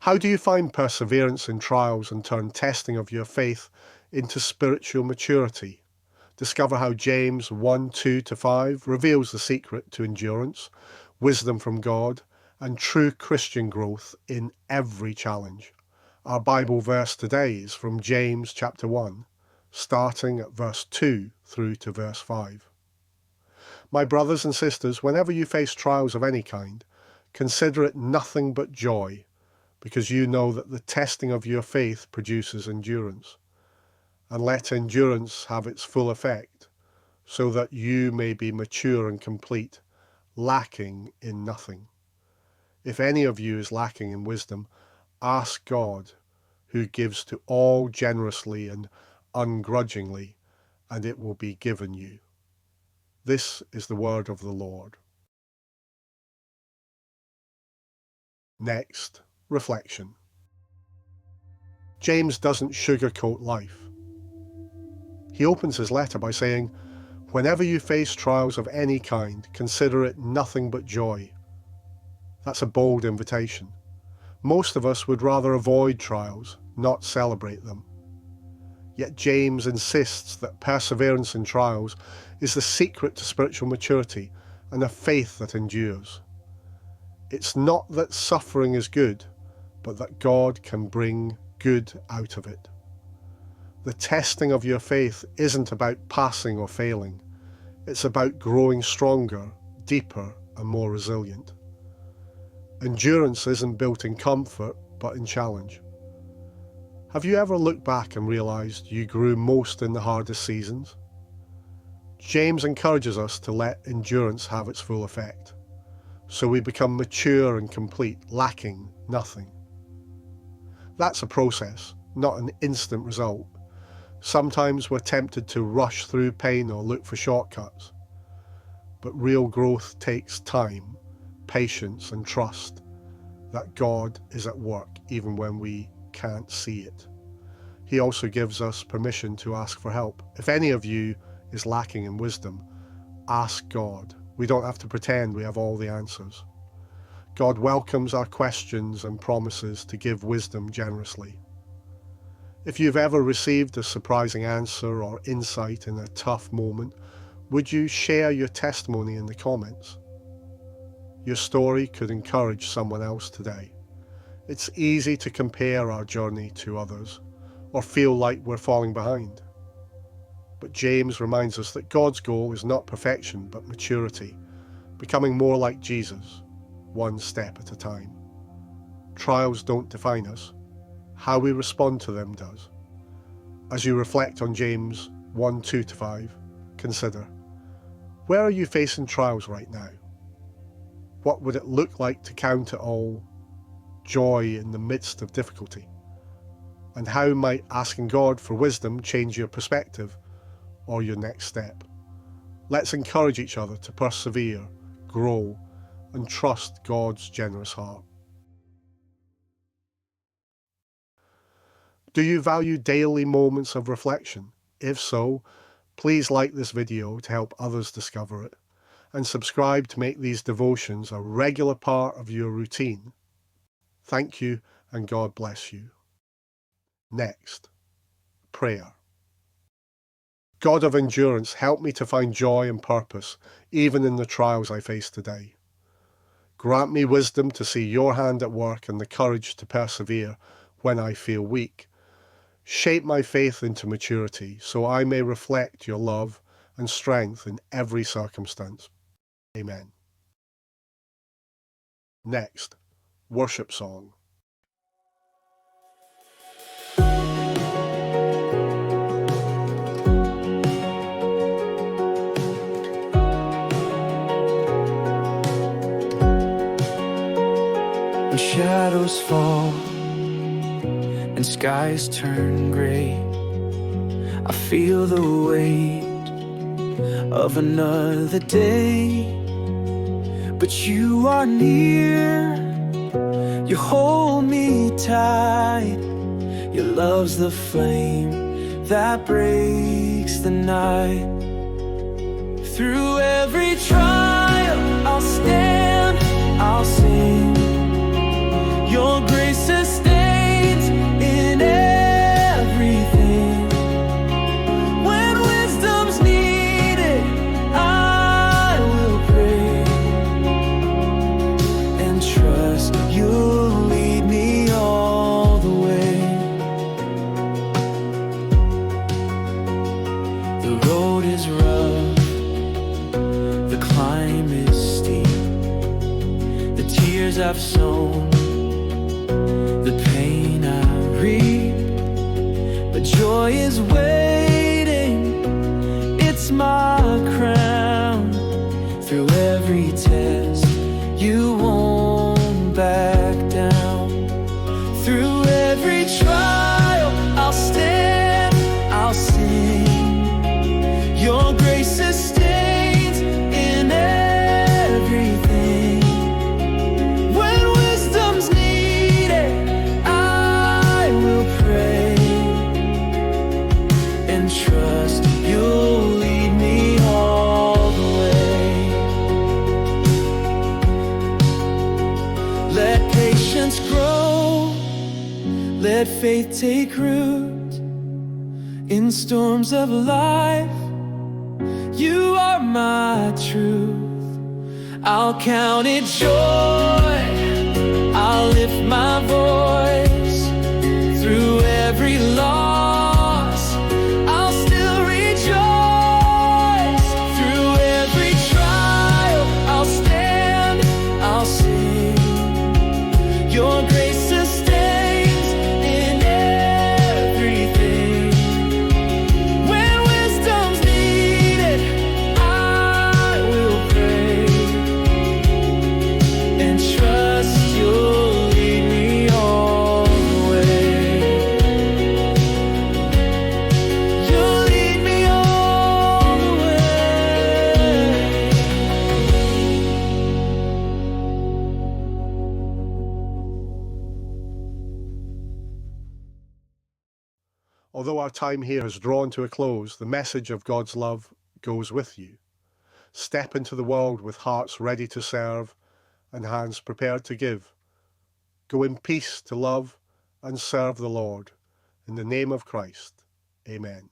How do you find perseverance in trials and turn testing of your faith into spiritual maturity? Discover how James 1:2-5 reveals the secret to endurance, wisdom from God, and true Christian growth in every challenge. Our Bible verse today is from James chapter 1, starting at verse 2 through to verse 5. My brothers and sisters, whenever you face trials of any kind, consider it nothing but joy, because you know that the testing of your faith produces endurance. And let endurance have its full effect, so that you may be mature and complete, lacking in nothing. If any of you is lacking in wisdom, ask God, who gives to all generously and ungrudgingly, and it will be given you. This is the word of the Lord. Next, reflection. James doesn't sugarcoat life. He opens his letter by saying, whenever you face trials of any kind, consider it nothing but joy. That's a bold invitation. Most of us would rather avoid trials, not celebrate them. Yet James insists that perseverance in trials is the secret to spiritual maturity and a faith that endures. It's not that suffering is good, but that God can bring good out of it. The testing of your faith isn't about passing or failing. It's about growing stronger, deeper, and more resilient. Endurance isn't built in comfort, but in challenge. Have you ever looked back and realized you grew most in the hardest seasons? James encourages us to let endurance have its full effect, so we become mature and complete, lacking nothing. That's a process, not an instant result. Sometimes we're tempted to rush through pain or look for shortcuts. But real growth takes time, patience, and trust that God is at work even when we can't see it. He also gives us permission to ask for help. If any of you is lacking in wisdom, ask God. We don't have to pretend we have all the answers. God welcomes our questions and promises to give wisdom generously. If you've ever received a surprising answer or insight in a tough moment, would you share your testimony in the comments? Your story could encourage someone else today. It's easy to compare our journey to others or feel like we're falling behind. But James reminds us that God's goal is not perfection, but maturity, becoming more like Jesus, one step at a time. Trials don't define us. How we respond to them does. As you reflect on James 1:2-5, consider, where are you facing trials right now? What would it look like to count it all joy in the midst of difficulty? And how might asking God for wisdom change your perspective or your next step? Let's encourage each other to persevere, grow, and trust God's generous heart. Do you value daily moments of reflection? If so, please like this video to help others discover it, and subscribe to make these devotions a regular part of your routine. Thank you, and God bless you. Next, prayer. God of endurance, help me to find joy and purpose, even in the trials I face today. Grant me wisdom to see your hand at work and the courage to persevere when I feel weak. Shape my faith into maturity so I may reflect your love and strength in every circumstance. Amen. Next, worship song. When shadows fall and skies turn gray, I feel the weight of another day. But you are near, you hold me tight. Your love's the flame that breaks the night. Through every trial, I'll stand, I'll sing. Your grace is every trial, I'll stand, I'll sing. Your grace sustains in everything. When wisdom's needed, I will pray and trust you'll lead me all the way. Let patience grow, let faith take root. In storms of life, you are my truth. I'll count it joy, I'll lift my voice. Through every loss, I'll still rejoice. Through every trial, I'll stand, I'll sing. Your grace sustains in everything. When wisdom's needed, I will pray and trust you'll lead me all the way. You'll lead me all the way. Although our time here has drawn to a close, the message of God's love goes with you. Step into the world with hearts ready to serve and hands prepared to give. Go in peace to love and serve the Lord. In the name of Christ, amen.